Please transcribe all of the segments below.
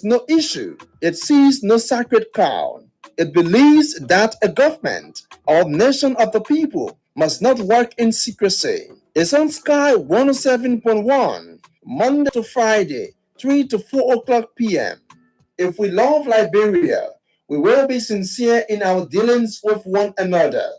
addresses no issue. It sees no sacred cow. It believes that a government or nation of the people must not work in secrecy. It's on Sky 107.1, Monday to Friday, 3 to 4 o'clock p.m. If we love Liberia, we will be sincere in our dealings with one another.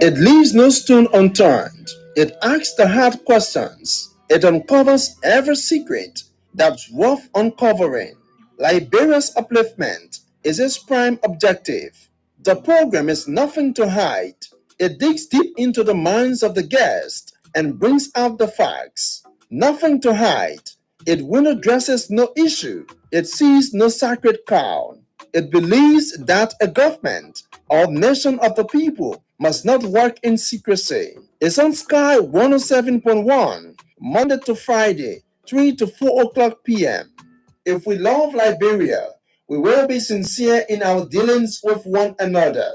It leaves no stone unturned. It asks the hard questions. It uncovers every secret that's worth uncovering. Liberia's upliftment is its prime objective. The program is nothing to hide. It digs deep into the minds of the guests and brings out the facts. Nothing to hide. It window dresses no issue. It sees no sacred cow. It believes that a government or nation of the people must not work in secrecy. It's on Sky 107.1, Monday to Friday, 3 to 4 o'clock p.m. If we love Liberia, we will be sincere in our dealings with one another.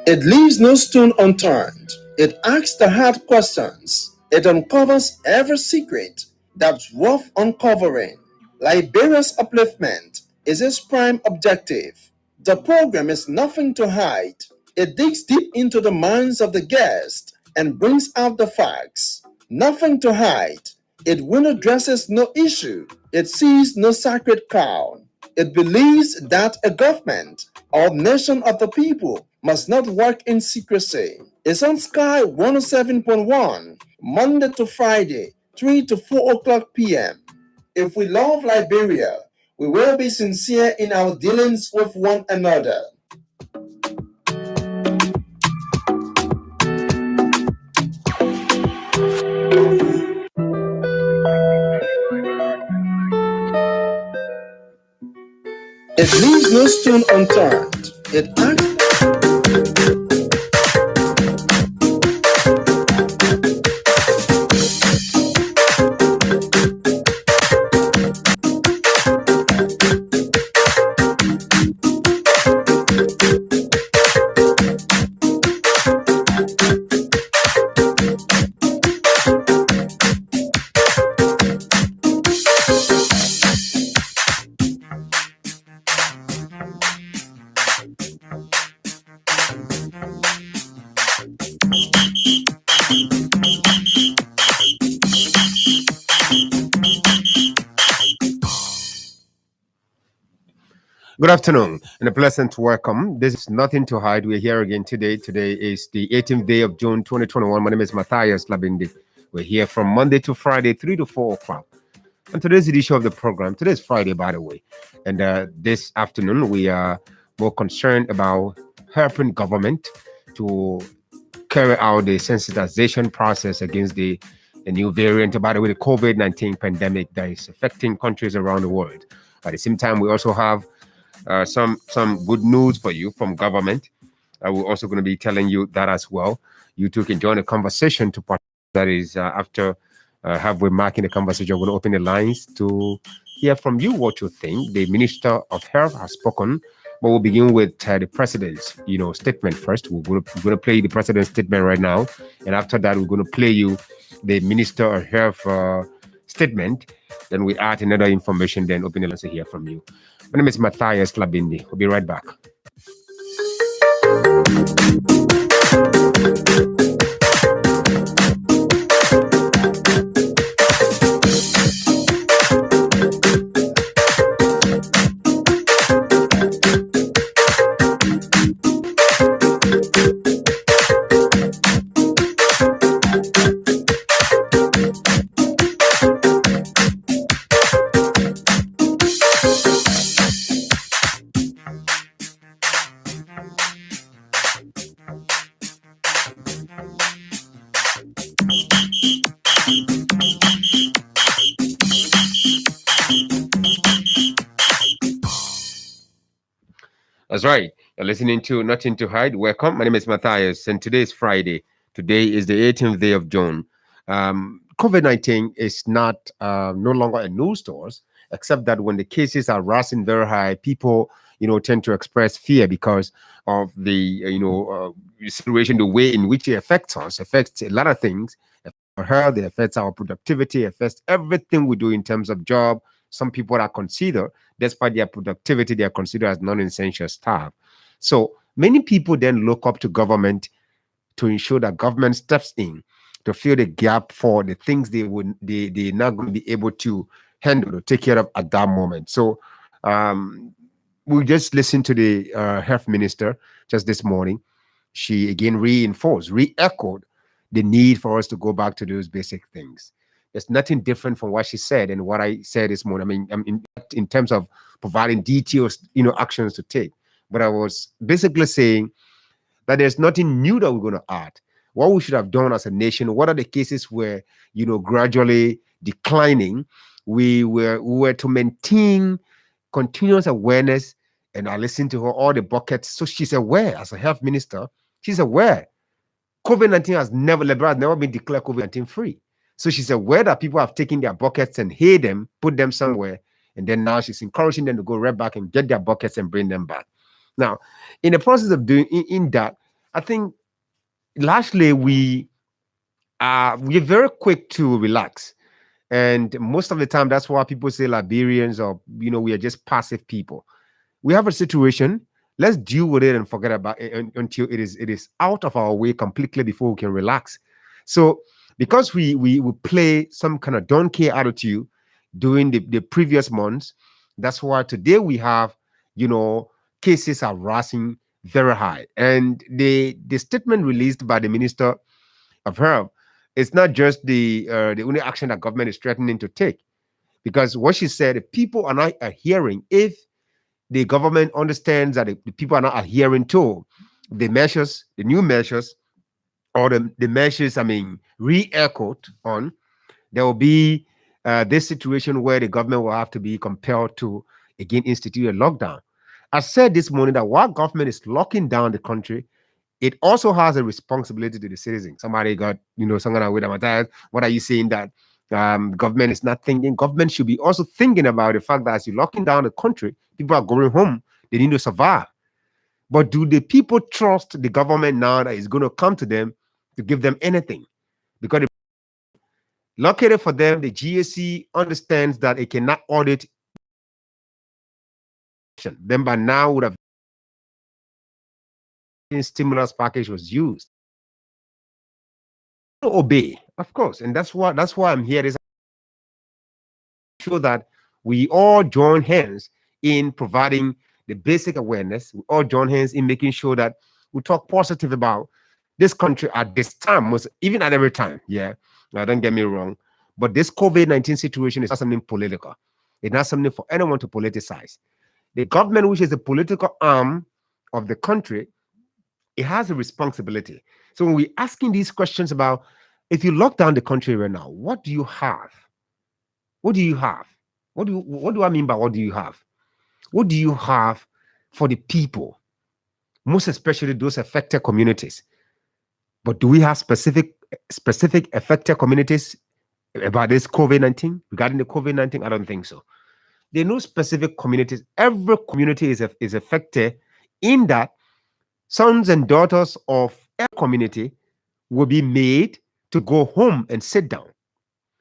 It leaves no stone unturned. It asks the hard questions. It uncovers every secret that's worth uncovering. Liberia's upliftment is its prime objective. The program is nothing to hide. It digs deep into the minds of the guests and brings out the facts. Nothing to hide. It window dresses no issue. It sees no sacred cow. It believes that a government or nation of the people must not work in secrecy. It's on Sky 107.1, Monday to Friday, 3 to 4 o'clock p.m. If we love Liberia, we will be sincere in our dealings with one another. It leaves no stone unturned. It acts. Good afternoon and a pleasant welcome. This is Nothing to Hide. We're here again today. Today is the 18th day of June 2021. My name is Matthias Labindi. We're here from Monday to Friday, 3 to 4 o'clock. And today's edition of the program, today's Friday, by the way. And this afternoon, we are more concerned about helping government to carry out the sensitization process against the new variant, by the way, the COVID-19 pandemic that is affecting countries around the world. At the same time, we also have some good news for you from government. We're also going to be telling you that as well. You too can join the conversation to part. That is after halfway marking the conversation, we're going to open the lines to hear from you what you think. The Minister of Health has spoken, but we'll begin with the president's statement first. We're going to play the president's statement right now, and after that, we're going to play you the Minister of Health statement. Then we add another information, then open the lines to hear from you. My name is Matthias Labindi. We'll be right back. That's right. You're listening to Nothing to Hide. Welcome. My name is Matthias, and today is Friday. Today is the 18th day of June. COVID-19 is not no longer in news stores, except that when the cases are rising very high, people tend to express fear because of the situation, the way in which it affects us, affects a lot of things. Our health, it affects our productivity, it affects everything we do in terms of job. Some people are considered, despite their productivity, they are considered as non-essential staff. So many people then look up to government to ensure that government steps in to fill the gap for the things they're not going to be able to handle or take care of at that moment. So um, we just listened to the health minister just this morning. She again reinforced, re-echoed the need for us to go back to those basic things. There's nothing different from what she said and what I said this morning. In terms of providing details, actions to take. But I was basically saying that there's nothing new that we're going to add. What we should have done as a nation, what are the cases where, gradually declining? We were to maintain continuous awareness, and I listened to her all the buckets. So she's aware as a health minister, she's aware COVID-19 has never been declared COVID-19 free. So she's aware that people have taken their buckets and hid them, put them somewhere, and then now she's encouraging them to go right back and get their buckets and bring them back. Now, in the process of doing in that, I think largely we're very quick to relax. And most of the time, that's why people say Liberians or we are just passive people. We have a situation. Let's deal with it and forget about it until it is out of our way completely before we can relax. So because we play some kind of don't care attitude during the previous months, that's why today we have cases are rising very high. And the statement released by the Minister of Health is not just the only action that government is threatening to take, because what she said, if people are not adhering, if the government understands that the people are not adhering to the measures, the new measures, or the measures, re-echoed on, there will be this situation where the government will have to be compelled to again institute a lockdown. I said this morning that while government is locking down the country, it also has a responsibility to the citizen. Somebody got, someone with a what are you saying that government is not thinking? Government should be also thinking about the fact that as you're locking down the country, people are going home. They need to survive. But do the people trust the government now that is going to come to them to give them anything? Because luckily for them, the GSC understands that it cannot audit. Then by now would have stimulus package was used. Obey, of course, and that's why I'm here. Is sure that we all join hands in providing the basic awareness. We all join hands in making sure that we talk positive about this country at this time, was even at every time. Yeah, now don't get me wrong, but this COVID-19 situation is not something political. It's not something for anyone to politicize. The government, which is the political arm of the country, it has a responsibility. So when we're asking these questions about if you lock down the country right now, what do you have? What do you have? What do I mean by what do you have? What do you have for the people, most especially those affected communities? But do we have specific affected communities about this COVID-19, regarding the COVID-19? I don't think so. There are no specific communities. Every community is affected in that sons and daughters of a community will be made to go home and sit down.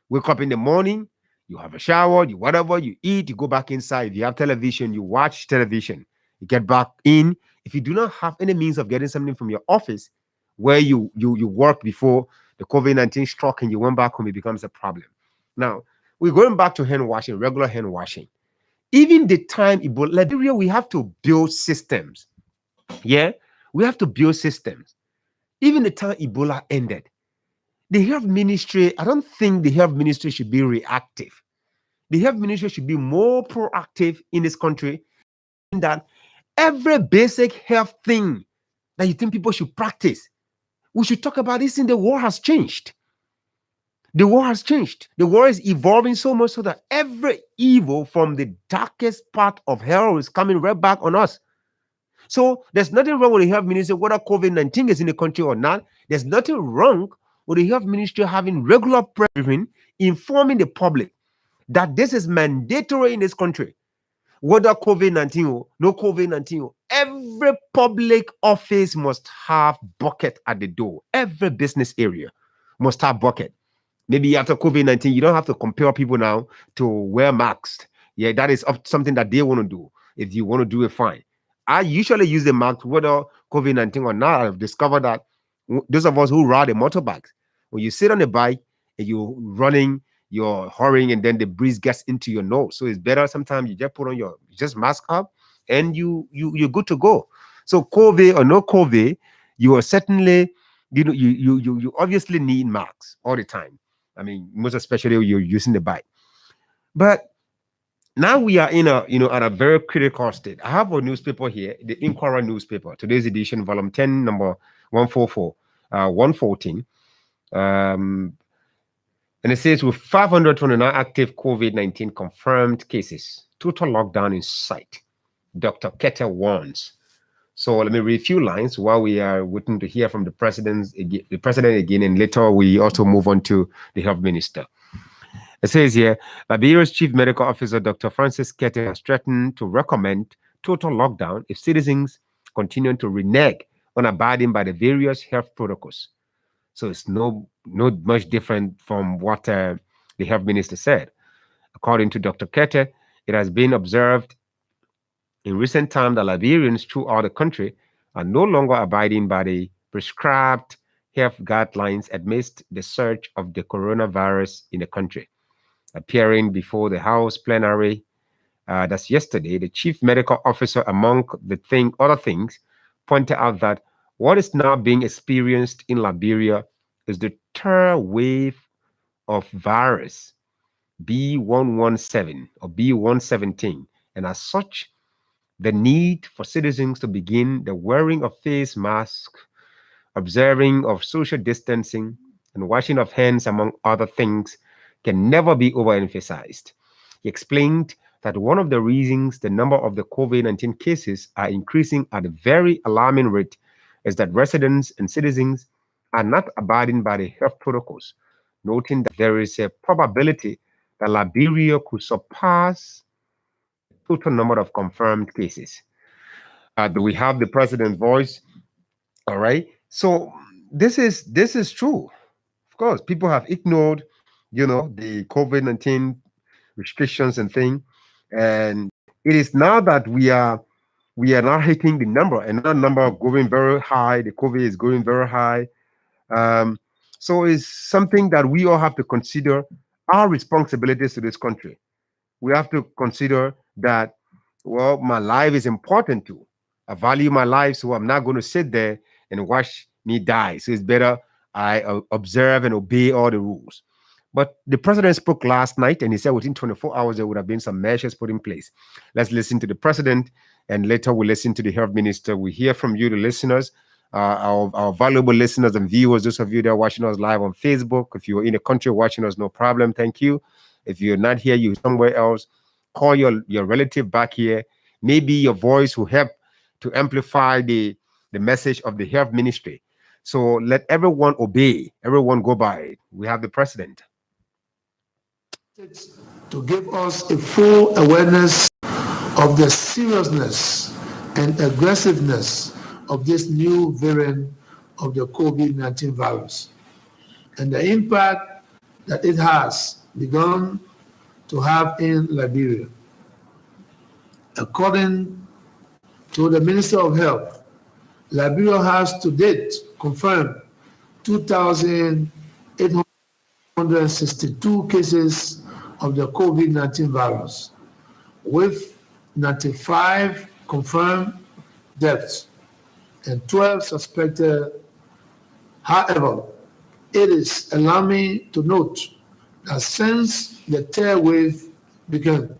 Wake up in the morning, you have a shower, you whatever, you eat, you go back inside. If you have television, you watch television. You get back in. If you do not have any means of getting something from your office where you work before the COVID-19 struck and you went back home, it becomes a problem. Now, we're going back to hand washing, regular hand washing. Even the time Ebola, Liberia, we have to build systems. Yeah, we have to build systems. Even the time Ebola ended, the health ministry, I don't think the health ministry should be reactive. The health ministry should be more proactive in this country, in that every basic health thing that you think people should practice, we should talk about this. In the world has changed. The world has changed. The world is evolving so much so that every evil from the darkest part of hell is coming right back on us. So there's nothing wrong with the health minister, whether COVID-19 is in the country or not. There's nothing wrong with the health ministry having regular press briefing, informing the public that this is mandatory in this country. Whether COVID-19 or no COVID-19, every public office must have bucket at the door. Every business area must have bucket. Maybe after COVID-19, you don't have to compel people now to wear masks. Yeah, that is something that they want to do. If you want to do it, fine. I usually use the mask whether COVID-19 or not. I've discovered that those of us who ride a motorbike, when you sit on the bike and you're running, you're hurrying, and then the breeze gets into your nose. So it's better sometimes you just put on your just mask up and you're good to go. So COVID or no COVID, you are certainly, you obviously need masks all the time. I mean, most especially when you're using the bike. But now we are in a, at a very critical state. I have a newspaper here, the Inquirer newspaper, today's edition, volume 10, number 144, 114. And it says with 529 active COVID-19 confirmed cases, total lockdown in sight. Dr. Keter warns. So let me read a few lines while we are waiting to hear from the president again, and later we also move on to the health minister. It says here, Liberia's chief medical officer, Dr. Francis Keter, has threatened to recommend total lockdown if citizens continue to renege on abiding by the various health protocols. So it's no much different from what the health minister said. According to Dr. Keter, it has been observed in recent time that Liberians throughout the country are no longer abiding by the prescribed health guidelines amidst the surge of the coronavirus in the country. Appearing before the House plenary, that's yesterday, the chief medical officer, among other things, pointed out that what is now being experienced in Liberia is the third wave of virus B117 or B117, and as such, the need for citizens to begin the wearing of face masks, observing of social distancing, and washing of hands, among other things, can never be overemphasized. He explained that one of the reasons the number of the COVID-19 cases are increasing at a very alarming rate is that residents and citizens are not abiding by the health protocols, noting that there is a probability that Liberia could surpass the total number of confirmed cases. Do we have the president's voice? All right. So this is true. Of course, people have ignored, the COVID-19 restrictions and thing, and it is now that we are now hitting the number, and that number going very high. The COVID is going very high. Um, so it's something that we all have to consider our responsibilities to this country. We have to consider that, well, my life is important too. I value my life, so I'm not going to sit there and watch me die. So it's better I observe and obey all the rules. But the president spoke last night and he said within 24 hours there would have been some measures put in place. Let's listen to the president, and later we'll listen to the health minister. We hear from you, the listeners, our valuable listeners and viewers, those of you that are watching us live on Facebook. If you're in the country watching us, no problem. Thank you. If you're not here, you're somewhere else, call your relative back here. Maybe your voice will help to amplify the message of the health ministry. So let everyone obey, everyone go by it. We have the president. To give us a full awareness of the seriousness and aggressiveness of this new variant of the COVID-19 virus and the impact that it has begun to have in Liberia. According to the Minister of Health, Liberia has to date confirmed 2,862 cases of the COVID-19 virus, with 95 confirmed deaths and 12 suspected. However, it is alarming to note that since the third wave began,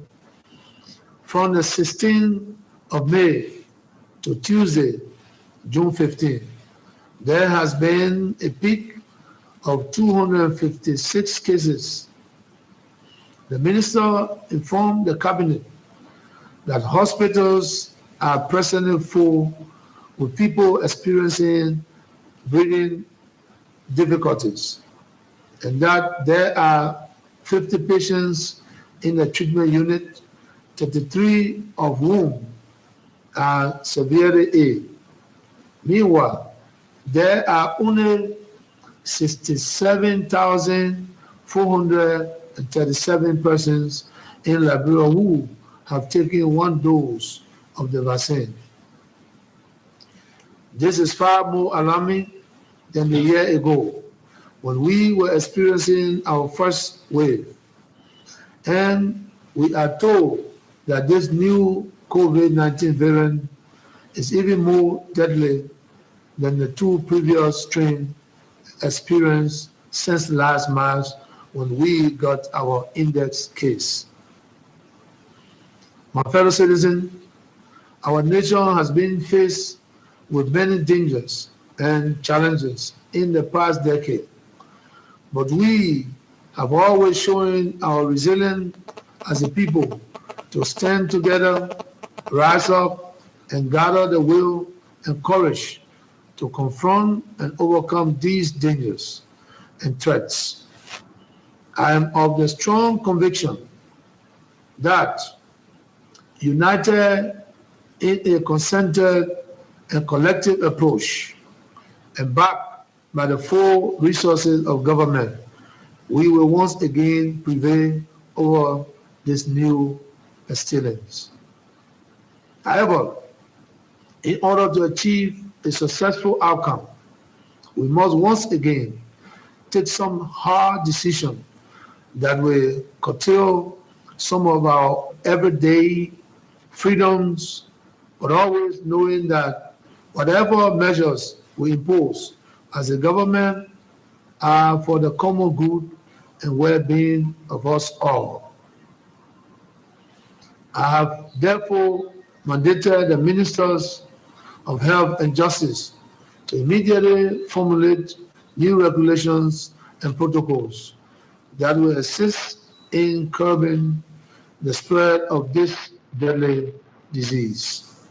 from the 16th of May to Tuesday, June 15, there has been a peak of 256 cases. The minister informed the cabinet that hospitals are presently full with people experiencing breathing difficulties, and that there are 50 patients in the treatment unit, 33 of whom are severely ill. Meanwhile, there are only 67,437 persons in Liberia who have taken one dose of the vaccine. This is far more alarming than a year ago when we were experiencing our first wave. And we are told that this new COVID-19 variant is even more deadly than the two previous strains experienced since last March when we got our index case. My fellow citizens, our nation has been faced with many dangers and challenges in the past decade, but we have always shown our resilience as a people to stand together, rise up, and gather the will and courage to confront and overcome these dangers and threats. I am of the strong conviction that united in a concerted and collective approach and backed by the full resources of government, we will once again prevail over this new pestilence. However, in order to achieve a successful outcome, we must once again take some hard decisions that will curtail some of our everyday freedoms, but always knowing that whatever measures we impose as a government are for the common good and well-being of us all. I have therefore mandated the ministers of Health and Justice to immediately formulate new regulations and protocols that will assist in curbing the spread of this deadly disease.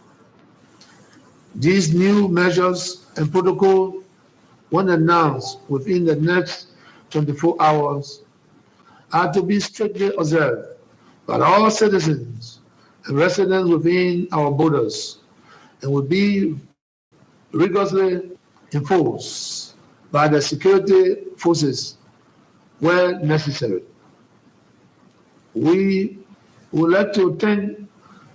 These new measures and protocols, when announced within the next 24 hours, are to be strictly observed by all citizens and residents within our borders and will be rigorously enforced by the security forces where necessary. We would like to thank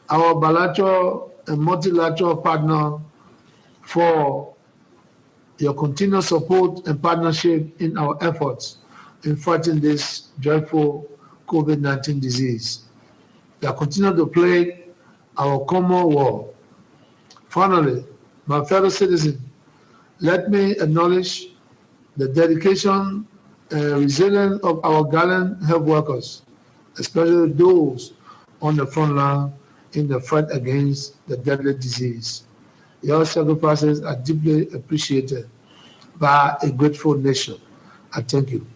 our bilateral and multilateral partner for your continued support and partnership in our efforts in fighting this dreadful COVID-19 disease that continue to plague our common world. Finally, my fellow citizens, let me acknowledge the dedication and resilience of our gallant health workers, especially those on the front line in the fight against the deadly disease. Your sacrifices are deeply appreciated by a grateful nation. I thank you.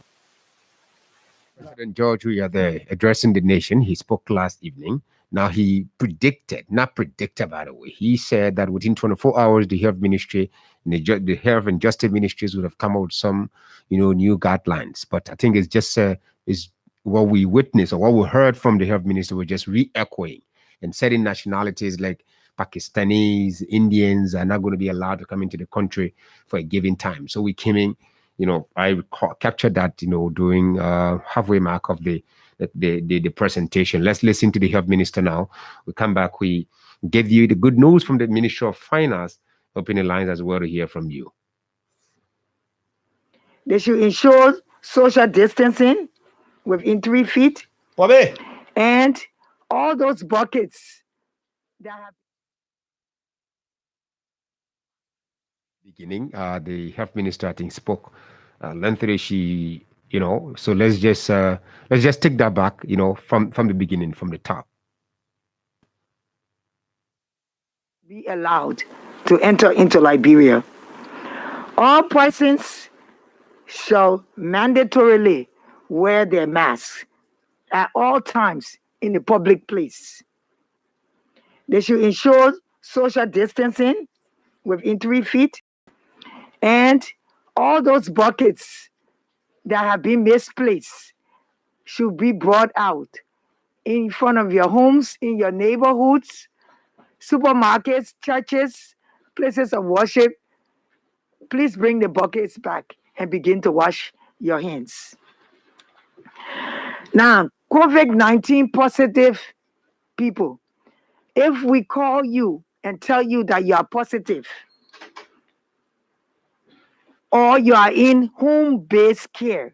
President George Weah there addressing the nation. He spoke last evening. Now he predicted, not predicted by the way, he said that within 24 hours, the health ministry and the health and justice ministries would have come out with some, new guidelines. But I think it's just is what we witnessed or what we heard from the health minister was just re-echoing and certain nationalities like Pakistanis, Indians are not going to be allowed to come into the country for a given time. So we came in, captured that, during halfway mark of the presentation. Let's listen to the health minister now. We come back. We give you the good news from the Ministry of Finance. Open the lines as well to hear from you. They should ensure social distancing within 3 feet. Bobby. And all those buckets that have beginning, the health minister I think spoke lengthily. She, so let's just take that back, from the beginning, from the top. Be allowed to enter into Liberia. All persons shall mandatorily wear their masks at all times in the public place. They should ensure social distancing within 3 feet, and all those buckets that have been misplaced should be brought out in front of your homes, in your neighborhoods, supermarkets, churches, places of worship. Please bring the buckets back and begin to wash your hands. Now, COVID-19 positive people, if we call you and tell you that you are positive or you are in home based care,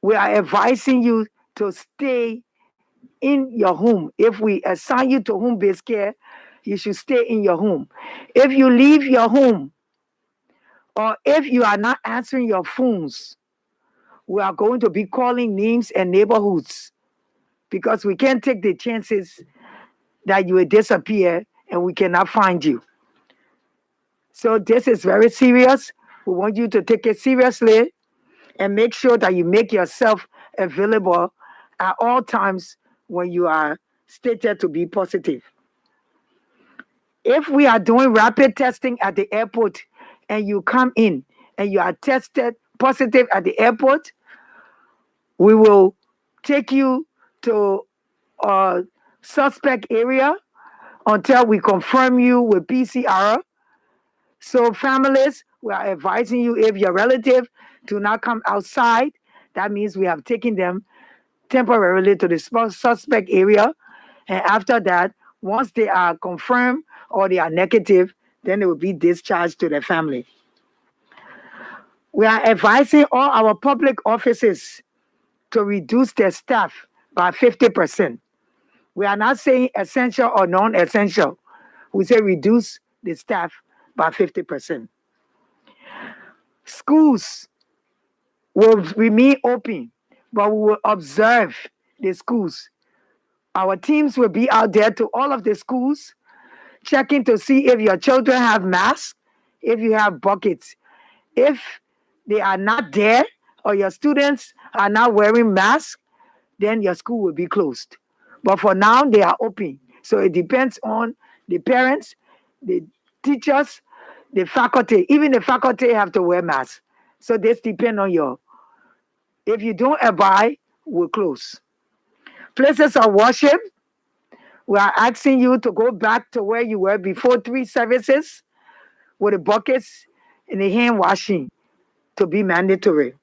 we are advising you to stay in your home. If we assign you to home based care, you should stay in your home. If you leave your home or if you are not answering your phones, we are going to be calling names and neighborhoods because we can't take the chances that you will disappear and we cannot find you. So this is very serious. We want you to take it seriously and make sure that you make yourself available at all times when you are stated to be positive. If we are doing rapid testing at the airport and you come in and you are tested positive at the airport, we will take you to a suspect area until we confirm you with PCR. So families, we are advising you if your relative do not come outside, that means we have taken them temporarily to the suspect area. And after that, once they are confirmed or they are negative, then they will be discharged to their family. We are advising all our public offices to reduce their staff by 50%. We are not saying essential or non-essential. We say reduce the staff by 50%. Schools will remain open, but we will observe the schools. Our teams will be out there to all of the schools, checking to see if your children have masks, if you have buckets. If they are not there or your students are not wearing masks, then your school will be closed. But for now, they are open. So it depends on the parents, the teachers, the faculty. Even the faculty have to wear masks. So this depends on your. If you don't abide, we'll close. Places of worship, we are asking you to go back to where you were before 3 services with the buckets and the hand washing to be mandatory.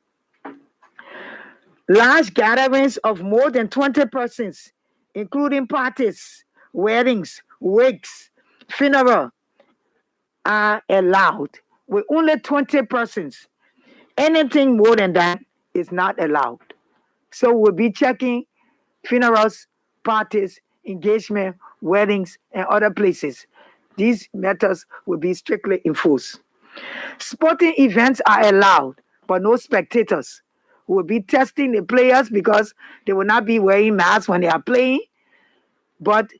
Large gatherings of more than 20 persons, including parties, weddings, wakes, funeral, are allowed with only 20 persons. Anything more than that is not allowed. So we'll be checking funerals, parties, engagement, weddings, and other places. These matters will be strictly enforced. Sporting events are allowed, but no spectators. We'll be testing the players because they will not be wearing masks when they are playing, but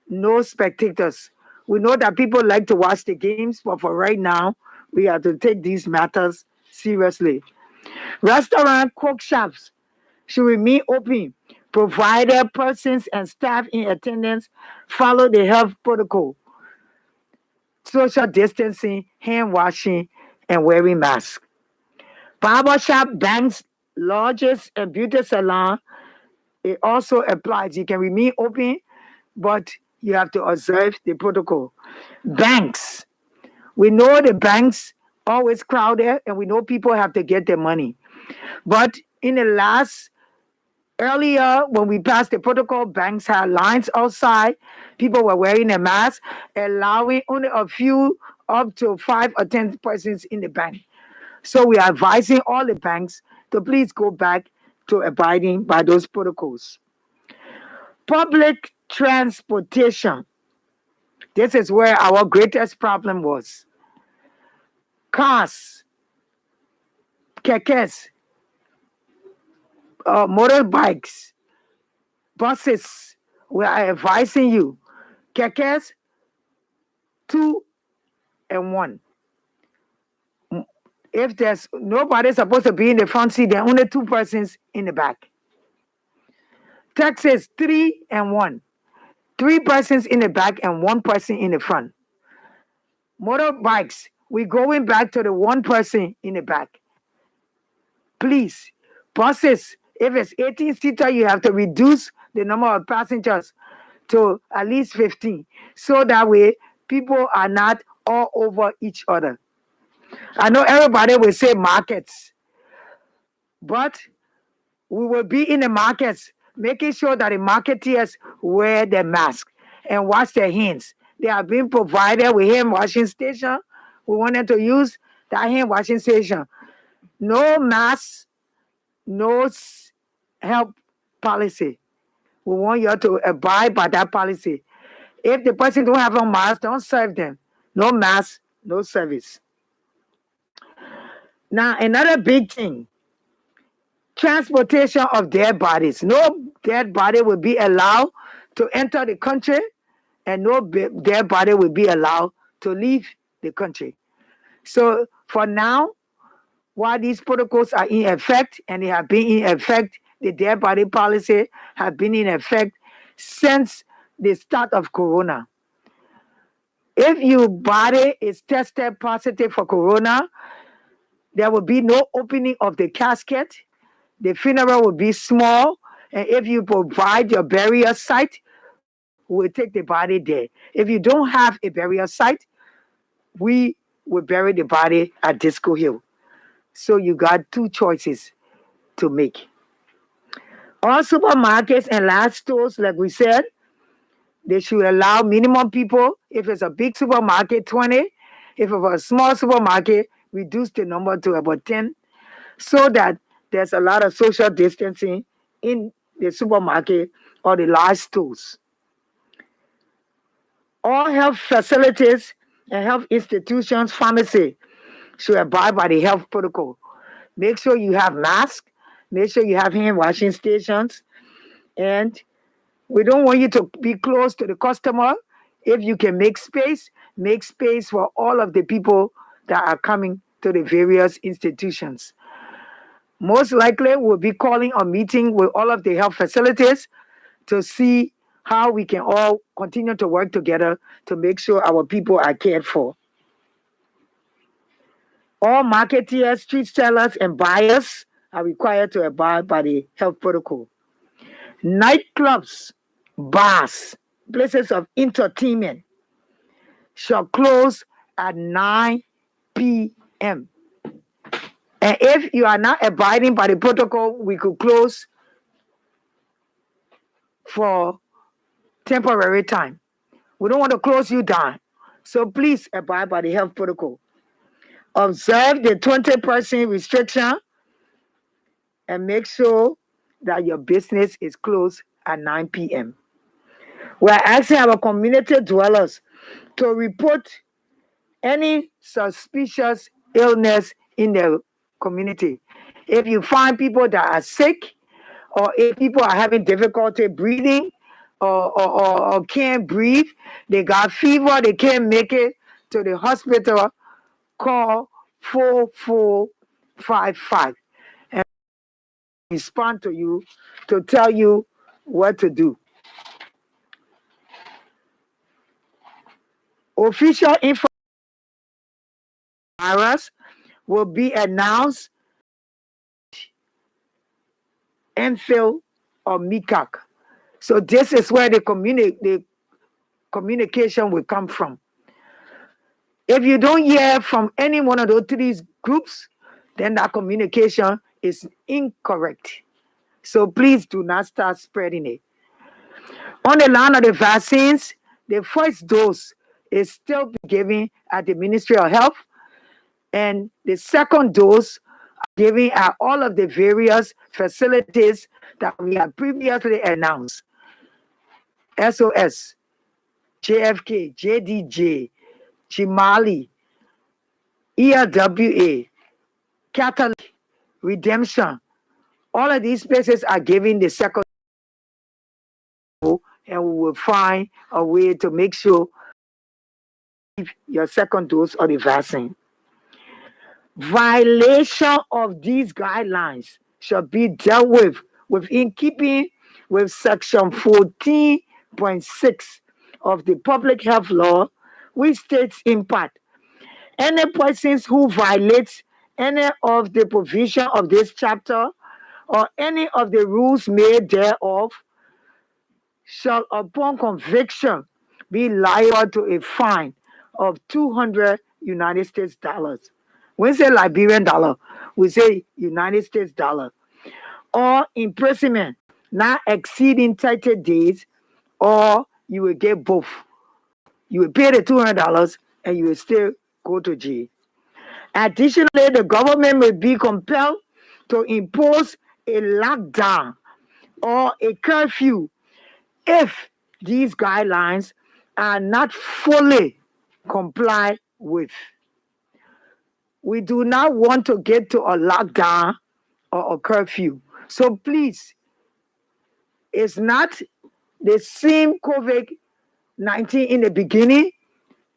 no spectators. We know that people like to watch the games, but for right now, we have to take these matters seriously. Restaurant cook shops should remain open, provided persons and staff in attendance follow the health protocol, social distancing, hand washing, and wearing masks. Barbershop, banks, lodges, and beauty salon, it also applies. You can remain open, but you have to observe the protocol. Banks, we know the banks always crowded, and we know people have to get their money. But in the last earlier, when we passed the protocol, banks had lines outside. People were wearing a mask, allowing only a few, up to 5 or 10 persons in the bank. So we are advising all the banks to please go back to abiding by those protocols. Public transportation. This is where our greatest problem was. Cars, kekes, motorbikes, buses. We are advising you. Kekes, 2 and 1. If there's nobody supposed to be in the front seat, there are only 2 persons in the back. Taxis, 3 and 1. 3 persons in the back and 1 person in the front. Motorbikes, we're going back to the 1 person in the back. Please, buses, if it's 18-seater, you have to reduce the number of passengers to at least 15. So that way, people are not all over each other. I know everybody will say markets, but we will be in the markets, making sure that the marketeers wear their mask and wash their hands. They are being provided with hand washing station. We want them to use that hand washing station. No mask, no help policy. We want you to abide by that policy. If the person don't have a mask, don't serve them. No mask, no service. Now, another big thing, transportation of dead bodies. No dead body will be allowed to enter the country, and no dead body will be allowed to leave the country. So for now, while these protocols are in effect, and they have been in effect, the dead body policy have been in effect since the start of Corona. If your body is tested positive for Corona, there will be no opening of the casket. The funeral will be small, and if you provide your burial site, we'll take the body there. If you don't have a burial site, we will bury the body at Disco Hill. So you got 2 choices to make. All supermarkets and large stores, like we said, they should allow minimum people. If it's a big supermarket, 20. If it's a small supermarket, reduce the number to about 10, so that there's a lot of social distancing in the supermarket or the large stores. All health facilities and health institutions, pharmacy, should abide by the health protocol. Make sure you have masks. Make sure you have hand washing stations. And we don't want you to be close to the customer. If you can make space for all of the people that are coming to the various institutions. Most likely, we'll be calling a meeting with all of the health facilities to see how we can all continue to work together to make sure our people are cared for. All marketeers, street sellers, and buyers are required to abide by the health protocol. Nightclubs, bars, places of entertainment shall close at 9 p.m. And if you are not abiding by the protocol, we could close for temporary time. We don't want to close you down. So please abide by the health protocol. Observe the 20% restriction and make sure that your business is closed at 9 p.m. We're asking our community dwellers to report any suspicious illness in their community. If you find people that are sick, or if people are having difficulty breathing, or can't breathe, they got fever, they can't make it to the hospital, call 4455 and respond to you to tell you what to do. Official info virus will be announced Enfield or MECAC. So this is where the communication will come from. If you don't hear from any one of those 3 groups, then that communication is incorrect. So please do not start spreading it. On the line of the vaccines, the first dose is still given at the Ministry of Health, and the second dose given at all of the various facilities that we have previously announced. SOS, JFK, JDJ, Chimali, ERWA, Catholic, Redemption. All of these places are giving the second dose, and we will find a way to make sure your second dose of the vaccine. Violation of these guidelines shall be dealt with within keeping with Section 14 1.6 of the Public Health Law, which states in part, any persons who violates any of the provision of this chapter or any of the rules made thereof shall upon conviction be liable to a fine of 200 United States dollars. When we say Liberian dollar, we say United States dollar. Or imprisonment not exceeding 30 days, or you will get both. You will pay the $200 and you will still go to jail. Additionally, the government may be compelled to impose a lockdown or a curfew if these guidelines are not fully complied with. We do not want to get to a lockdown or a curfew. So please, it's not the same COVID-19 in the beginning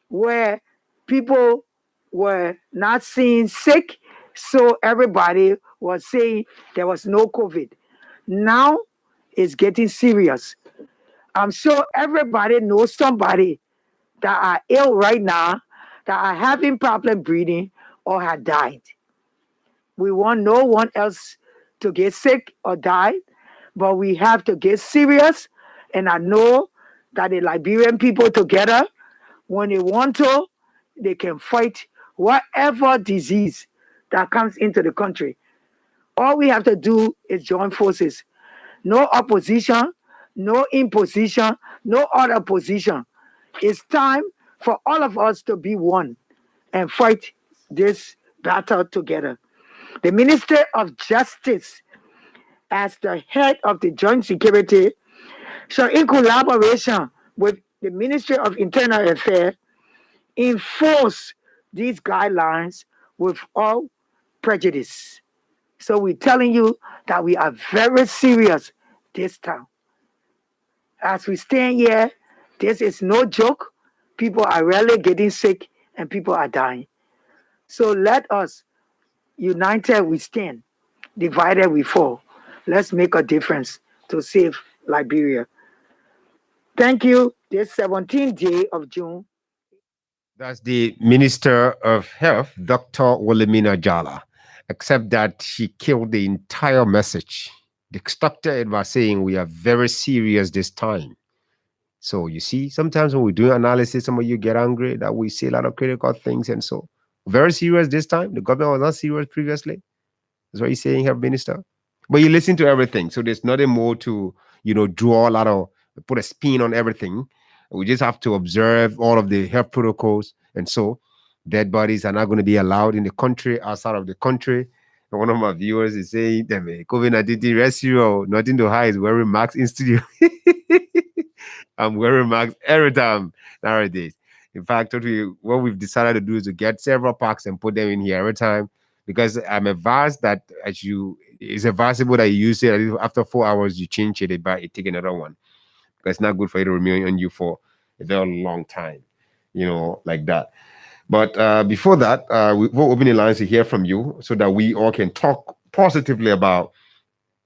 where people were not seeing sick, so everybody was saying there was no COVID. Now it's getting serious. I'm sure everybody knows somebody that are ill right now, that are having problem breathing or have died. We want no one else to get sick or die, but we have to get serious. And I know that the Liberian people together, when they want to, they can fight whatever disease that comes into the country. All we have to do is join forces. No opposition, no imposition, no other position. It's time for all of us to be one and fight this battle together. The Minister of Justice, as the head of the Joint Security, shall, in collaboration with the Ministry of Internal Affairs, enforce these guidelines with all prejudice. So we're telling you that we are very serious this time. As we stand here, this is no joke. People are really getting sick and people are dying. So let us, united we stand, divided we fall. Let's make a difference to save Liberia. Thank you. This 17th day of June. That's the Minister of Health, Dr. Wolemina Jala, except that she killed the entire message. The doctor was saying we are very serious this time. So you see, sometimes when we do analysis, some of you get angry that we say a lot of critical things, and so very serious this time. The government was not serious previously. That's what you're saying, Herr Minister. But you listen to everything, so there's nothing more to draw a lot of put a spin on everything. We just have to observe all of the health protocols, and so dead bodies are not going to be allowed in the country, outside of the country. And one of my viewers is saying, COVID-19 rescue, nothing to hide, is wearing masks in studio. I'm wearing masks every time nowadays. In fact, what we've decided to do is to get several packs and put them in here every time, because I'm advised that it's advisable that you use it after 4 hours, you change it, you take another one. Because it's not good for it to remain on you for a very long time, like that. But before that, we'll open the lines to hear from you so that we all can talk positively about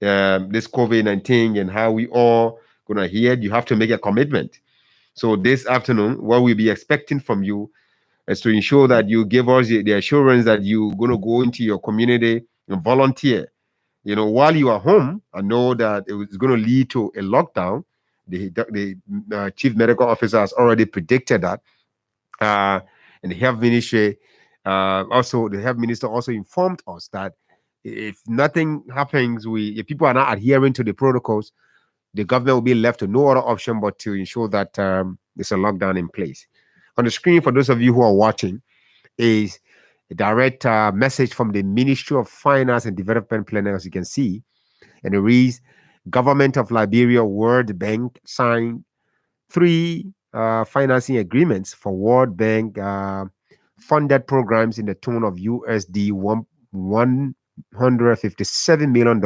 this COVID-19 and how we all gonna hear. You have to make a commitment. So this afternoon, what we'll be expecting from you is to ensure that you give us the assurance that you're gonna go into your community and volunteer. While you are home, I know that it was going to lead to a lockdown. The chief medical officer has already predicted that. And the health ministry, the health minister also informed us that if nothing happens, if people are not adhering to the protocols, the government will be left to no other option but to ensure that there's a lockdown in place. On the screen, for those of you who are watching, is a direct message from the Ministry of Finance and Development Planning, as you can see, and it reads, Government of Liberia, World Bank signed 3 financing agreements for World Bank funded programs in the tune of USD $157 million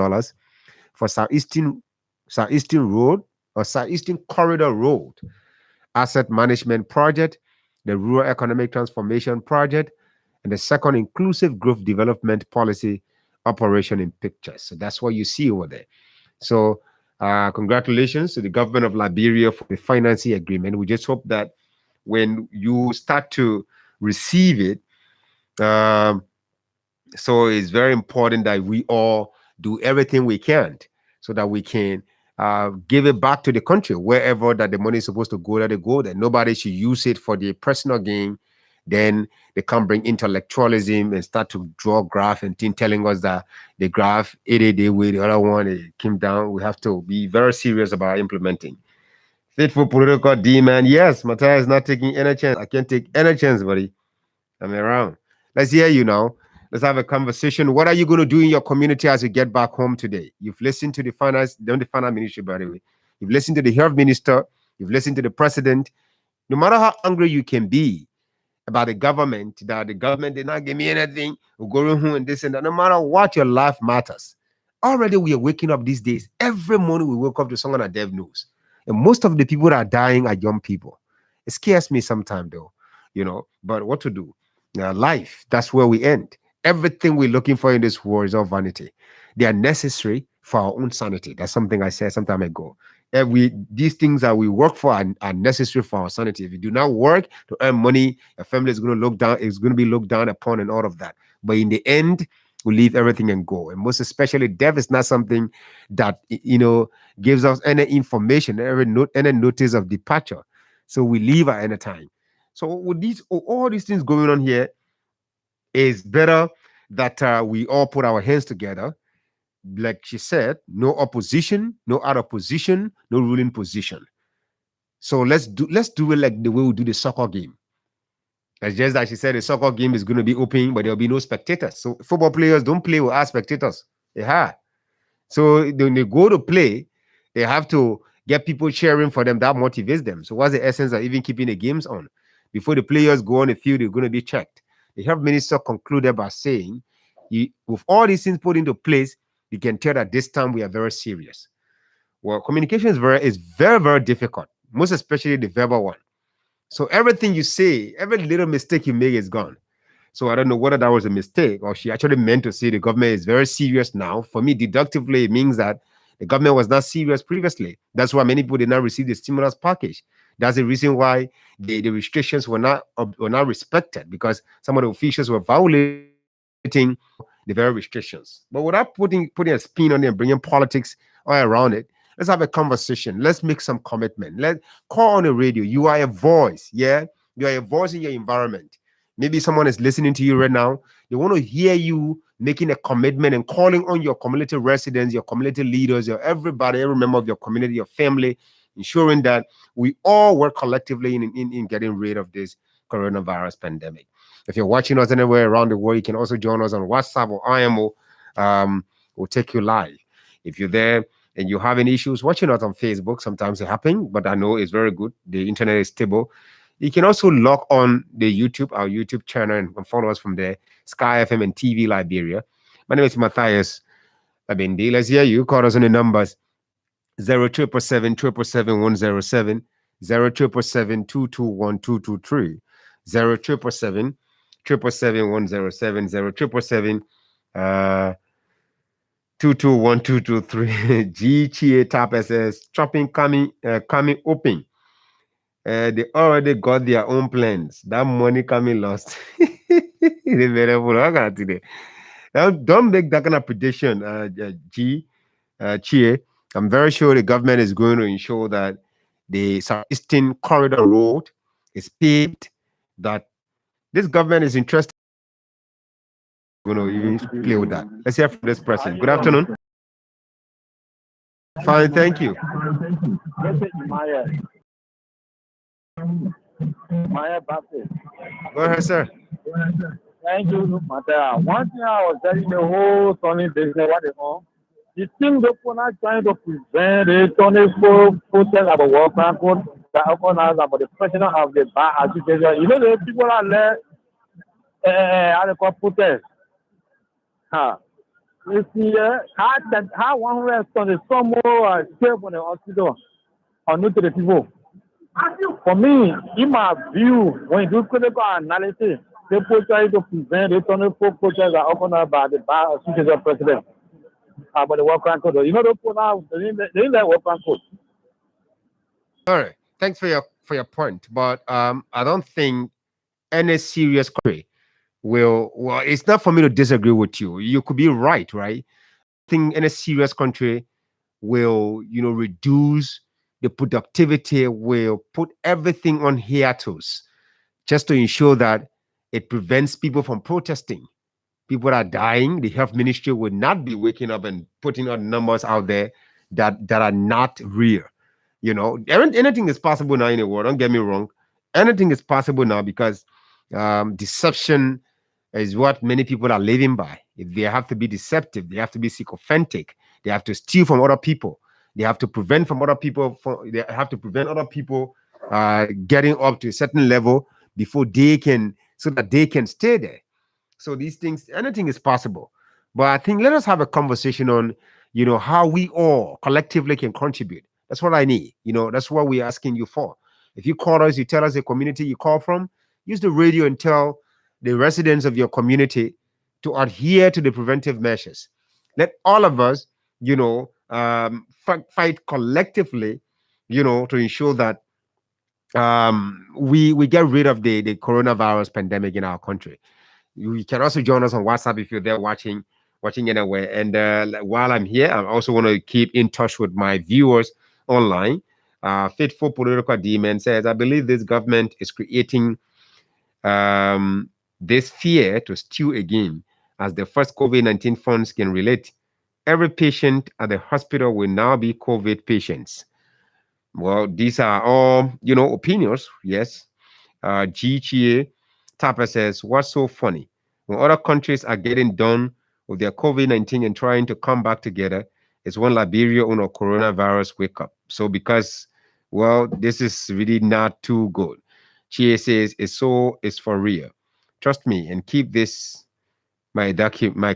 for Southeastern Road or Southeastern Corridor Road Asset Management Project, the Rural Economic Transformation Project, and the second Inclusive Growth Development Policy Operation in pictures. So that's what you see over there. So Congratulations to the government of Liberia for the financing agreement. We just hope that when you start to receive it, um, so it's very important that we all do everything we can so that we can give it back to the country wherever that the money is supposed to go, that they go. That nobody should use it for their personal gain. Then they can bring intellectualism and start to draw graph and thing telling us that the graph 80 day way, the other one it came down. We have to be very serious about implementing. Faithful political demand. Yes, Matthias is not taking any chance. I can't take any chance, buddy. I'm around. Let's hear you now. Let's have a conversation. What are you going to do in your community as you get back home today? You've listened to the finance ministry, by the way. You've listened to the health minister. You've listened to the president. No matter how angry you can be about the government, that the government did not give me anything, we're going home and this and that. No matter what, your life matters. Already we are waking up these days. Every morning we wake up to someone on dev news. And most of the people that are dying are young people. It scares me sometimes though, but what to do? Life, that's where we end. Everything we're looking for in this world is all vanity. They are necessary for our own sanity. That's something I said some time ago. These things that we work for are necessary for our sanity. If you do not work to earn money, your family is going to look down, is going to be looked down upon and all of that. But in the end, we leave everything and go. And most especially, death is not something that gives us any information, any notice of departure. So we leave at any time. So with all these things going on here, it's better that we all put our hands together. Like she said, no opposition, no out of position, no ruling position. So let's do it like the way we do the soccer game. It's just that she said the soccer game is going to be open, but there'll be no spectators. So football players don't play with our spectators. Yeah. So when they go to play, they have to get people cheering for them. That motivates them. So what's the essence of even keeping the games on? Before the players go on the field, they're going to be checked. The health minister concluded by saying, with all these things put into place, you can tell that this time we are very serious. Well, communication is very, very difficult, most especially the verbal one. So everything you say, every little mistake you make is gone. So I don't know whether that was a mistake or she actually meant to say the government is very serious now. For me, deductively, it means that the government was not serious previously. That's why many people did not receive the stimulus package. That's the reason why the restrictions were not respected, because some of the officials were violating the very restrictions. But without putting a spin on it and bringing politics all around it, let's have a conversation. Let's make some commitment. Let's call on the radio. You are a voice. Yeah, you are a voice in your environment. Maybe someone is listening to you right now. They want to hear you making a commitment and calling on your community residents, your community leaders, every member of your community, your family, ensuring that we all work collectively in getting rid of this coronavirus pandemic. If you're watching us anywhere around the world, you can also join us on WhatsApp or IMO. We'll take you live. If you're there and you're having issues watching us on Facebook, sometimes it happens, but I know it's very good. The internet is stable. You can also log on our YouTube channel, and follow us from there, Sky FM and TV Liberia. My name is Matthias Labindi. Let's hear you. Call us on the numbers 0777 777 107, 0777 221 223, 0777 777 107, 0777 221 223. GTA Top SS chopping coming open. They already got their own plans. That money coming lost. Now, don't make that kind of prediction, Chie. I'm very sure the government is going to ensure that the Southeastern Corridor Road is paved, that this government is interested in going to even play with that. Let's hear from this person. Good afternoon. Fine, thank you. Maya Baptist. Go ahead, sir. Thank you, Matera. One thing I was telling the whole Sony business, what they call, the thing they were not trying to prevent the Tony protest about work code, the organize about the president of the bar association. You know, the people are there, how they call protest. You see, how 100 Tony, some more step on the hospital, or new to the people. For me, in my view, when you do critical analysis, people try to prevent the Tony protests are organized by the bar association president. about the workman code. You know, those people now, they didn't like workman code. All right. Thanks for your point, but I don't think any serious country will. Well, it's not for me to disagree with you. You could be right, right? I think any serious country will, reduce the productivity, will put everything on hiatus just to ensure that it prevents people from protesting. People are dying. The health ministry would not be waking up and putting out numbers out there that are not real. Anything is possible now in the world. Don't get me wrong. Anything is possible now because deception is what many people are living by. If they have to be deceptive, they have to be sycophantic, they have to steal from other people, they have to prevent from other people. They have to prevent other people getting up to a certain level before they can, so that they can stay there. So these things, anything is possible. But I think let us have a conversation on, how we all collectively can contribute. That's what I need. That's what we're asking you for. If you call us, you tell us the community you call from, use the radio and tell the residents of your community to adhere to the preventive measures. Let all of us, fight collectively, to ensure that we get rid of the coronavirus pandemic in our country. You can also join us on WhatsApp if you're there watching anywhere. And while I'm here, I also want to keep in touch with my viewers online. Faithful Political Demon says, I believe this government is creating this fear to stew again, as the first COVID-19 funds can relate. Every patient at the hospital will now be COVID patients. Well, these are all, opinions. Yes. GTA Tapa says, what's so funny? When other countries are getting done with their COVID-19 and trying to come back together, it's when Liberia on a coronavirus wake up. So because, well, this is really not too good. Chia says, it's for real. Trust me and keep this my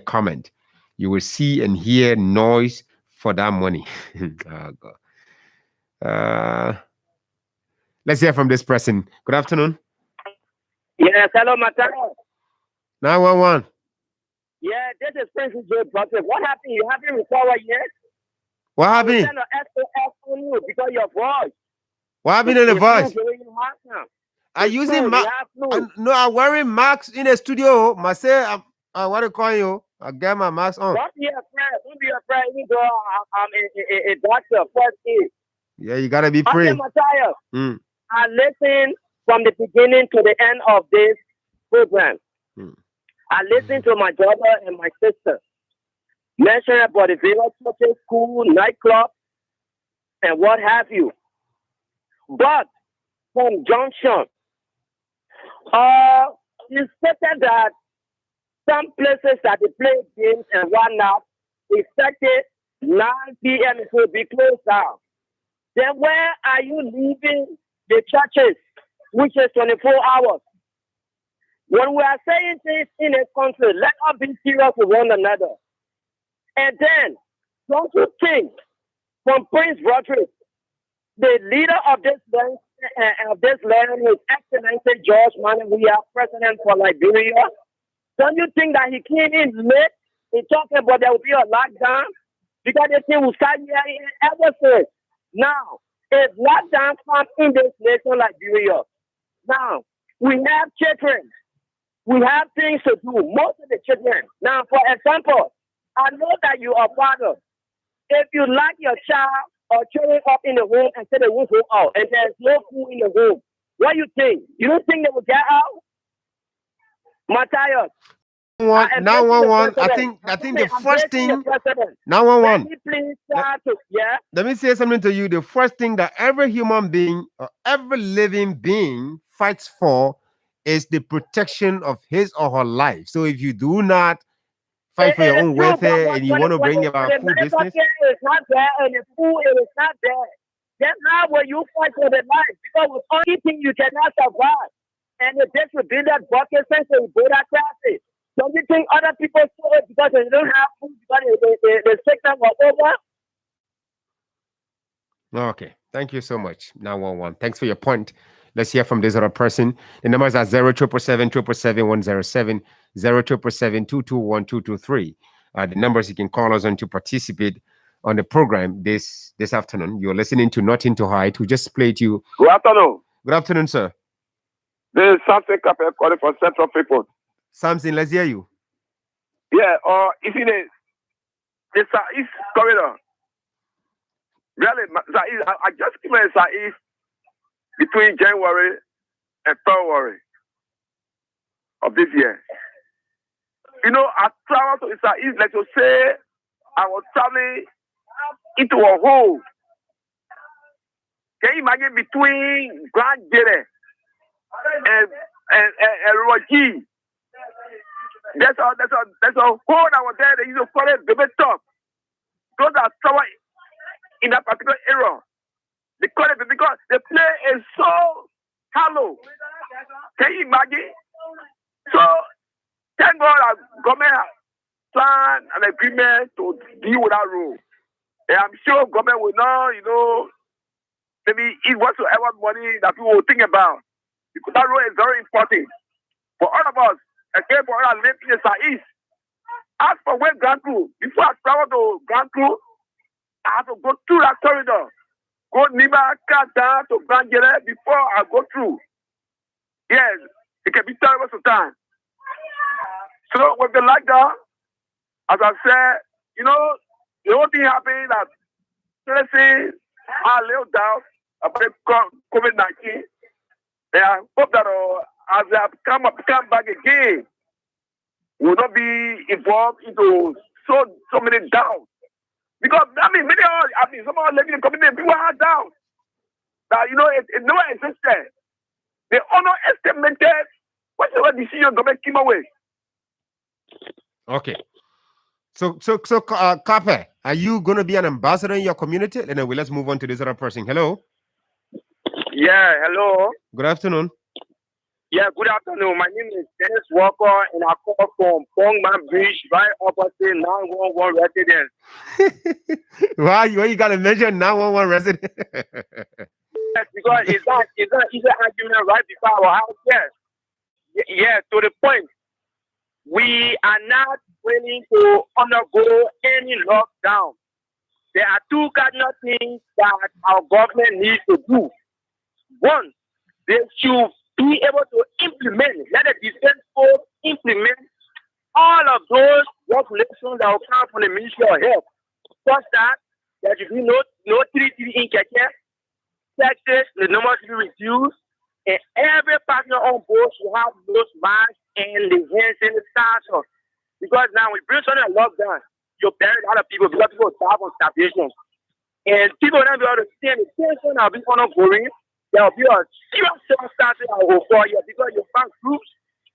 comment. You will see and hear noise for that money. Oh, God. Let's hear from this person. Good afternoon. Yes, hello, Mateo. 911. Yeah, this is Prince Joe Process. What happened? You haven't recovered yet? What I happened? send an SOS on you because your voice. What happened in the voice? I It's using true, Mac. you have flu. No, I'm wearing masks in the studio. Myself, I want to call you. I get my mask on. Don't be afraid. Don't be afraid. Even though I'm a doctor, first aid. Yeah, you gotta be Okay, free. Mateo. I listen from the beginning to the end of this program. I listen to my brother and my sister mention about the village churches, school, nightclub, and what have you. But from Junction, you stated that some places that they play games and whatnot, expected 9 p.m. it will be closed down. Then where are you leaving the churches, which is 24 hours? When we are saying things in a country, let us be serious with one another. And then, don't you think, from Prince Roderick, the leader of this land, His Excellency George Manawia, President for Liberia, don't you think that he came in late? He talking about there will be a lockdown because they think we'll start here ever since. Now, if lockdown comes in this nation Liberia, now we have children. We have things to do, most of the children. Now, for example, I know that you are father. If you lock your child or children up in the home and say they won't go out, and there's no food in the home, what do you think? You don't think they will get out? Matthias. 911. I think the first thing. 911. Let me say something to you. The first thing that every human being or every living being fights for is the protection of his or her life. So if you do not fight for your own welfare and you want to bring about food business, it's not there, and the food is not there. Then how will you fight for the life? Because with only thing you cannot survive. And the distributed bucket since they go that traffic. Don't you think other people saw it because they don't have food, because the sickness was over? Okay, thank you so much. 911. Thanks for your point. Let's hear from this other person. The numbers are 0777 107 0277 221 223. the numbers you can call us on to participate on the program this afternoon. You're listening to Nothing to Hide. We just played you. Good afternoon. Good afternoon, sir. This is Samson Capel calling for Central People. Samson, let's hear you. Yeah, or is it the Southeast corridor? Really, Southeast, I just came in Southeast between January and February of this year. You know, I traveled to the Southeast, like to say, I was traveling into a hole. Can you imagine between Grand Jere and Rogi? There's a hole that was there. They used to call it the top. Those that travel in that particular area, they call it because the place is so hollow. Can you imagine? So thank God that government has signed an agreement to deal with that road. And I'm sure government will not, maybe eat whatsoever money that people will think about. Because that road is very important for all of us. Again, for all living in the Southeast. As for where Grand Cru, before I travel to Grand Cru, I have to go through that corridor. Go Niba, cut down to Grand Jere before I go through. Yes, it can be terrible sometimes. So with the lockdown, as I said, the whole thing happened that seriously, I little doubt about COVID-19. And I hope that as they have come back again, will not be involved into so many doubts. Because some of our living in the community, people are down. That it never existed. They underestimated whatever decision government came away. Okay. So, Kape, are you going to be an ambassador in your community? Anyway, let's move on to this other person. Hello. Yeah, hello. Good afternoon. Yeah, good afternoon. My name is Dennis Walker, and I call from Pongman Bridge, right opposite 911 residence. Why you got to mention 911 resident? Yes, because it's an argument right before our house. Yes. Yeah, to the point. We are not willing to undergo any lockdown. There are two cardinal things that our government needs to do. One, they should be able to implement, let the defense force implement all of those regulations that will come from the Ministry of Health. First, that there should be no 3 in Keke, taxes, the number should be reduced, and every partner on board should have those masks and the hand sanitizer. Because now we bring something a lockdown, you bury a lot of people because people die on starvation. And people don't be able to stand the tension that will be ongoing. There will be a serious circumstance that will fall here because you find groups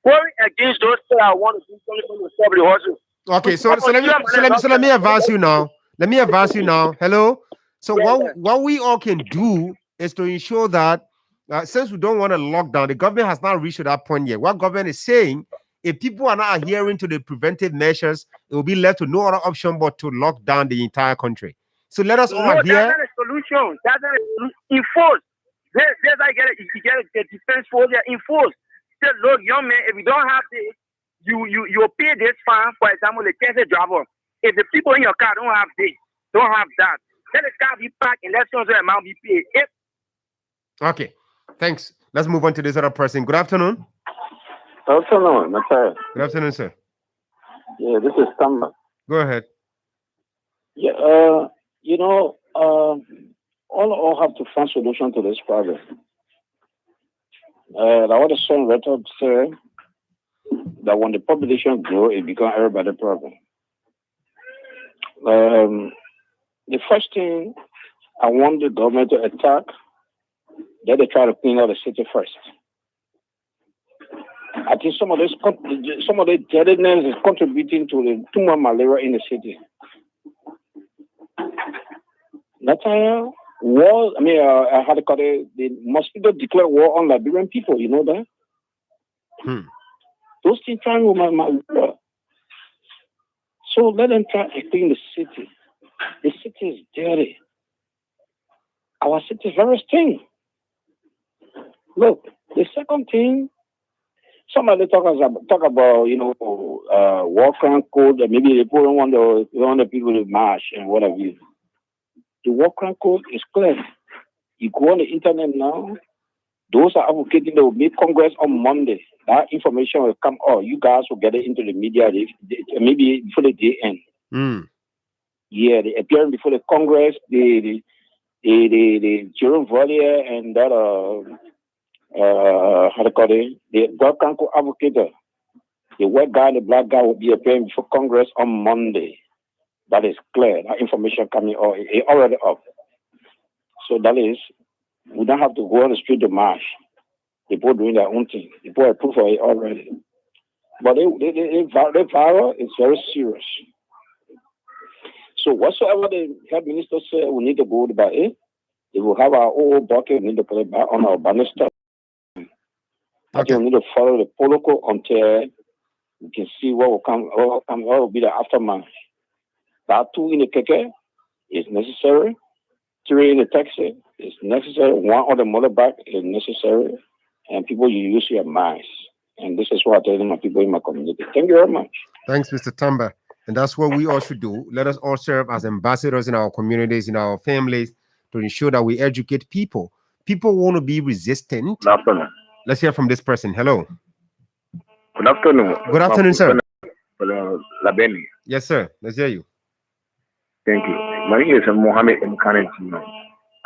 going against those that want to do something to stop the hustle. Okay, so let me advance you now. Let me advance you now. Hello. So what we all can do is to ensure that since we don't want a lockdown, the government has not reached to that point yet. What government is saying, if people are not adhering to the preventive measures, it will be left to no other option but to lock down the entire country. So let us all adhere. That's not a solution. That's not a solution. Enforce. There's like you get a defense force there. Enforce. Say, look, young man, if you don't have this, you pay this fine. For example, the taxi driver. If the people in your car don't have this, don't have that, let the car be packed and let some amount be paid. Okay, thanks. Let's move on to this other person. Good afternoon. Good afternoon, Matthias. Good afternoon, sir. Yeah, this is Tamba. Go ahead. Yeah, all have to find solution to this problem. I want to say rhetoric say that when the population grow, it becomes everybody's problem. The first thing I want the government to attack, then they try to clean out the city first. I think some of the deadness is contributing to the too much malaria in the city. That war, I had to call it the mosquito declared war on Liberian people. You know that? Those things trying with malaria. So let them try to clean the city. The city is dirty. Our city is very stinky. Look, the second thing, Somebody talk about war crime code. Maybe they don't want the people to march and whatever. The war crime code is clear. You go on the internet now. Those are advocating. They will meet Congress on Monday. That information will come out. You guys will get it into the media maybe before the day end. Yeah, they appearing before the Congress. The Jerome Valier and that how to call it, the God Council advocate, the white guy and the black guy will be appearing before Congress on Monday. That is clear. That information coming out, it already up. So that is, we don't have to go on the street to march. People doing their own thing. People approve of it already. But the viral is very serious. So whatsoever the health minister said, we need to go by it. They will have our own bucket. We need to put it back on our banister. I think we need to follow the protocol until we can see what will come. What will be the aftermath. That 2 in the keke is necessary. 3 in the taxi is necessary. 1 on the motorbike is necessary. And people, you use your minds. And this is what I tell my people in my community. Thank you very much. Thanks, Mr. Tamba. And that's what we all should do. Let us all serve as ambassadors in our communities, in our families, to ensure that we educate people. People want to be resistant. Good afternoon. Let's hear from this person. Hello. Good afternoon. Good afternoon, sir. Labeni. Yes, sir. Let's hear you. Thank you. My name is Mohammed Mkane.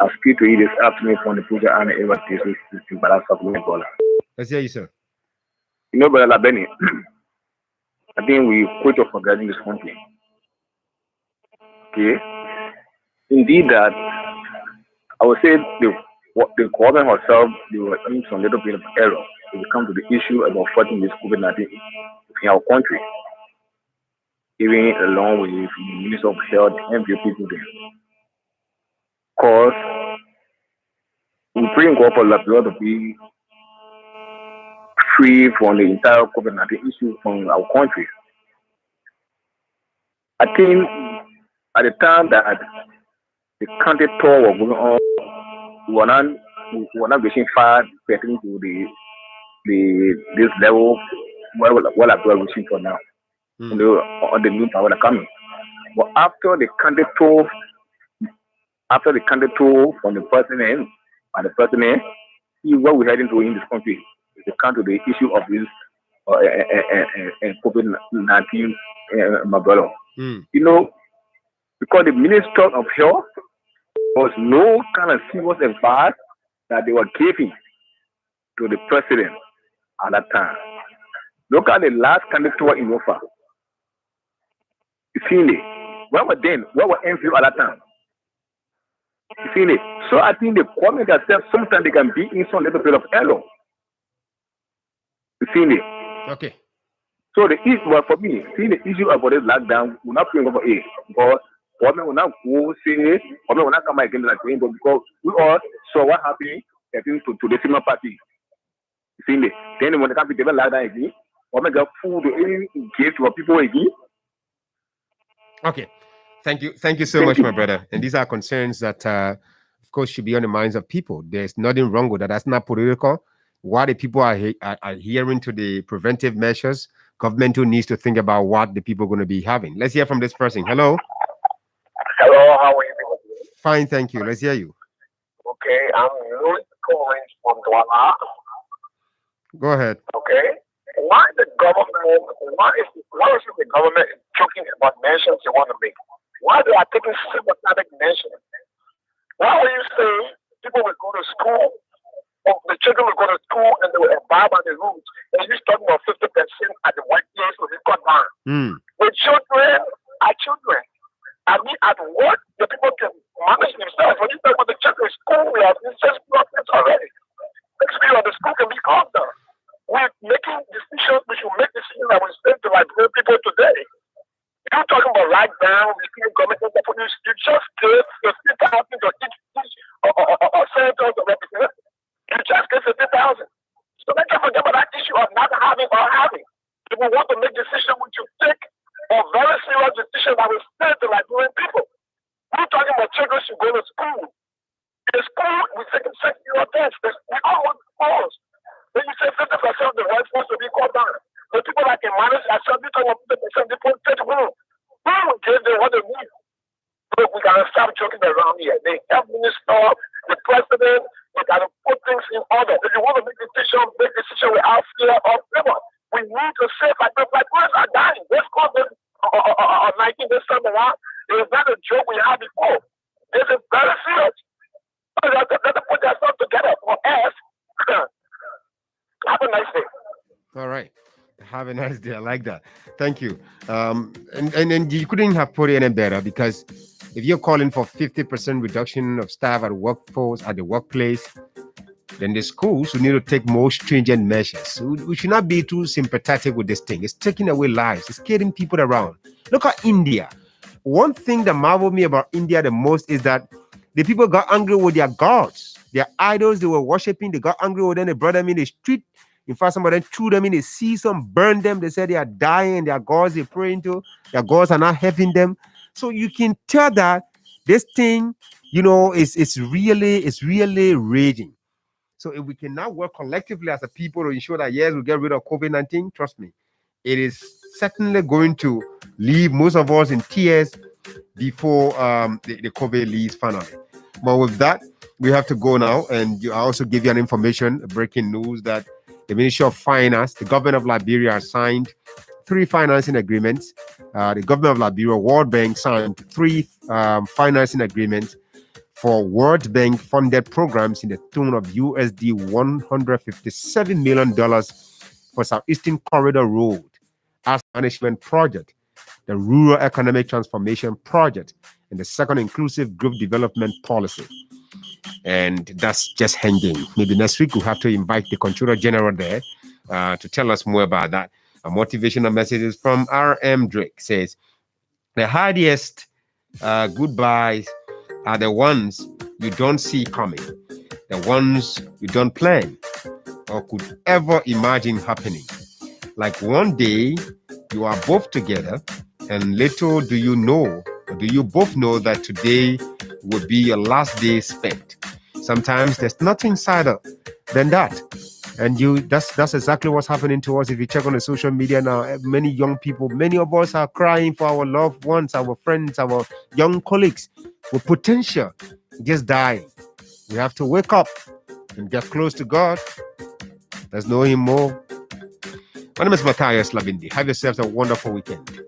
I speak to you this afternoon from the Puja and Eva System, Barasa. Let's hear you, sir. You know, Brother Labeni, I think we quit for forgetting this country. Okay? Indeed, that I would say the government herself, they were in some little bit of error when it comes to the issue about fighting this COVID-19 in our country, even along with the Minister of Health and people there. Because we bring up a lot to be free from the entire COVID-19 issue from our country. I think at the time that the country tour was going on, we were not reaching far pertaining to this level what are we reaching for now on the new power coming. But after the country tour from the president and the president, see what we're heading to in this country. It comes to the issue of this COVID-19, my brother. You know, because the Minister of Health was no kind of serious advice that they were giving to the president at that time. Look at the last candidate in offer. You see it? Where were NVO at that time? You see it? So I think the government themselves sometimes they can be in some little bit of error. You see it? Okay. So the issue, well, for me, seeing the issue about this lockdown, we're not praying over it because government will not go say, government will not come against that thing, but because we all saw what happened to the similar party. You see it? Then when the country develop lockdown again, government got food to engage to people again. Okay. Thank you so much, my brother. And these are concerns that, of course, should be on the minds of people. There's nothing wrong with that. That's not political. While the people are adhering to the preventive measures, government needs to think about what the people are going to be having. Let's hear from this person. Hello. Hello, how are you doing? Fine, thank you. Let's hear you. Okay, I'm Louis calling from Douala. Go ahead. Okay. Why is the government talking about mentions they want to make? Why they are taking sympathetic mentions? Why are you saying people will go to school, or the children will go to school and they will abide by the rules? And you're talking about 50% at the workplace will be cut down. The children are children. I mean, at work, the people can manage themselves. When you talk about the children in school, we have just problems already. The school can be calmed down. We're making decisions. We should make decisions that will save the life of people today. You're talking about lockdown, repealing government police. You just gave 50,000 to each senator to represent. You just gave 50,000. So let's not forget about that issue of not having or having. If we want to make decisions, we should take a very serious decision that will save the Liberian people. We're talking about children should go to school. In school, we take 6-year-old kids. We all want schools. When you say 50% of the workforce will be will give them what they need. Look, we gotta stop joking around here. The health minister, the president, they gotta put things in order. If you want to make decision without fear of favor. We need to save like boys are dying. This COVID 19 this time around, it is not a joke we had before. This is very serious. They have to put their stuff together for us. Have a nice day. All right. Have a nice day. I like that. Thank you. And you couldn't have put it any better, because if you're calling for 50% reduction of staff at workforce at the workplace, then the schools will need to take more stringent measures. We should not be too sympathetic with this thing. It's taking away lives. It's scaring people around. Look at India. One thing that marveled me about India the most is that the people got angry with their gods, their idols they were worshiping. They got angry with them. They brought them in the street. In fact, some of them threw them in the sea. Some burned them. They said they are dying. Their gods they're praying to, their gods are not helping them. So you can tell that this thing, is really raging. So if we can now work collectively as a people to ensure that, yes, we get rid of COVID-19, trust me, it is certainly going to leave most of us in tears before the COVID leaves finally. But with that, we have to go now. And I also give you an information, breaking news, that the Ministry of Finance, the government of Liberia, has signed 3 financing agreements. The government of Liberia, World Bank, signed 3 financing agreements for World Bank funded programs in the tune of USD $157 million for Southeastern Corridor Road as management project, the Rural Economic Transformation Project, and the second Inclusive Group Development Policy. And that's just hanging. Maybe next week we'll have to invite the Controller General there to tell us more about that. A motivational message from R.M. Drake says, the hardest goodbyes are the ones you don't see coming, the ones you don't plan or could ever imagine happening. Like one day you are both together, and little do you know, or do you both know, that today will be your last day spent. Sometimes there's nothing sadder than that. And that's exactly what's happening to us. If you check on the social media now, many young people, many of us are crying for our loved ones, our friends, our young colleagues with potential just dying. We have to wake up and get close to God. Let's know Him more. My name is Matthias Labindi. Have yourselves a wonderful weekend.